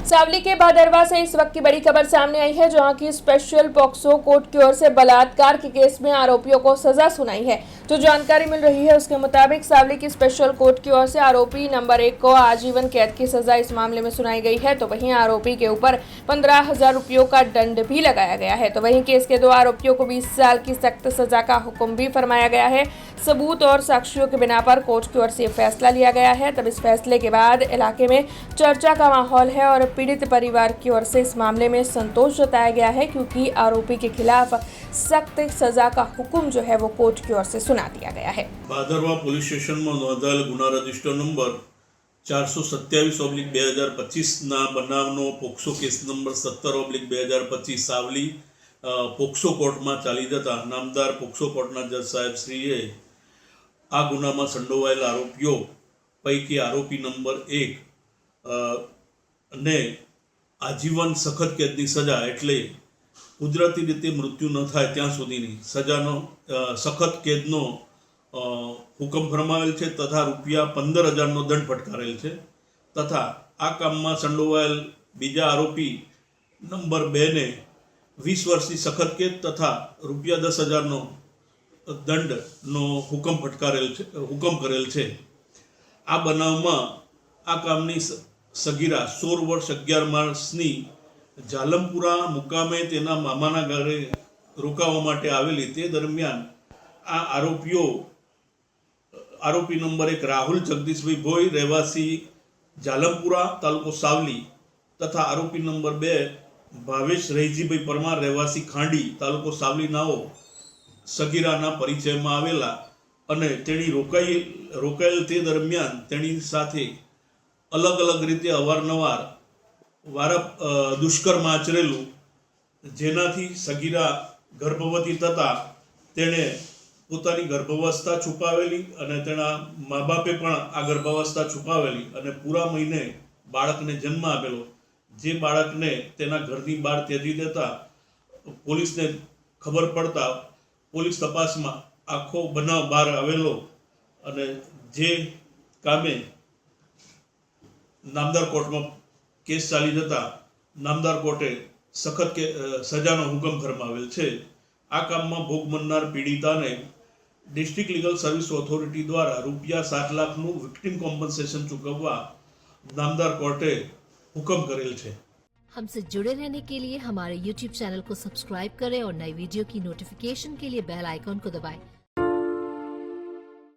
सावली के भादरवा से इस वक्त की बड़ी खबर सामने आई है, जहां की स्पेशल पॉक्सो कोर्ट की ओर से बलात्कार के केस में आरोपियों को सजा सुनाई है। जो जानकारी मिल रही है उसके मुताबिक सावली की स्पेशल कोर्ट की ओर से आरोपी नंबर 1 को आजीवन कैद की सजा इस मामले में सुनाई गई है। तो वहीं आरोपी के ऊपर 15,000 रुपयों का दंड भी लगाया गया है। तो वहीं केस के 2 आरोपियों को 20 साल की सख्त सजा का हुक्म भी फरमाया गया है। सबूत और साक्ष्यों के बिना पर कोर्ट की ओर से फैसला लिया गया है। तब इस फैसले के बाद इलाके में चर्चा का माहौल है और पीड़ित परिवार की ओर से इस मामले में संतोष जताया गया है, क्योंकि आरोपी के खिलाफ सख्त सजा का हुक्म जो है वो कोर्ट की ओर से सुना दिया गया है। भादरवा पोलीस स्टेशन में नोंधाયેલ गुना रजिस्टर नंबर 427/2025 ના બનાવનો POCSO case number 17/2025 Savli POCSO કોર્ટમાં ચાલી જતા નામદાર પોક્સો કોર્ટના જજ સાહેબ શ્રીએ આ ગુનામાં સંડોવાયેલ આરોપીઓ પૈકી આરોપી નંબર 1 ને આજીવન સખત કેદની સજા એટલે કુદરતી રીતે મૃત્યુ ન થાય ત્યાં સુધીની સજાનો સખત કેદનો હુકમ ફરમાવેલ છે તથા રૂપિયા 15,000નો દંડ ફટકારેલ છે તથા આ કામમાં સંડોવાયેલ બીજા આરોપી નંબર 2 ને 20 વર્ષની સખત કેદ તથા રૂપિયા 10,000નો દંડનો હુકમ કરેલ છે। આ બનાવમાં આ કામની સગીરા 16 વર્ષ 11 માસની જાલમપુરા મુકામે તેના મામાના ઘરે રોકાવા માટે આવેલી તે દરમિયાન આ આરોપી નંબર 1 રાહુલ જગદીશભાઈ ભોઈ રહેવાસી જાલમપુરા તાલુકો સાવલી તથા આરોપી નંબર 2 ભાવેશ રહીજીભાઈ પરમાર રહેવાસી ખાંડી તાલુકો સાવલીનાઓ સગીરાના પરિચયમાં આવેલા અને તેણી રોકાયેલ તે દરમિયાન તેની સાથે અલગ અલગ રીતે અવારનવાર દુષ્કર્મ આચરેલું, જેનાથી સગીરા ગર્ભવતી થતા તેણે પોતાની ગર્ભાવસ્થા છુપાવેલી અને તેના મા બાપે પણ આ ગર્ભાવસ્થા છુપાવેલી અને પૂરા મહિને બાળકને જન્મ આપેલો, જે બાળકને તેના ઘરની બહાર ત્યજી દેતા પોલીસને ખબર પડતા પોલીસ તપાસમાં આખો બનાવ બહાર આવેલો અને જે કામે નામદાર કોર્ટમાં કેસ ચાલી જતા નામદાર કોર્ટે સખત સજાનો હુકમ ફરમાવેલ છે। આ કામમાં ભોગ બનનાર પીડિતાને डिस्ट्रिक्ट लीगल सर्विस ऑथोरिटी द्वारा रुपया 7 लाखનું विक्टिम कॉम्पनसेशन चूकववा नामदार कोर्टे हुक्म करेल छे। हमसे जुड़े रहने के लिए हमारे YouTube चैनल को सब्सक्राइब करें और नई वीडियो की नोटिफिकेशन के लिए बेल आइकॉन को दबाएं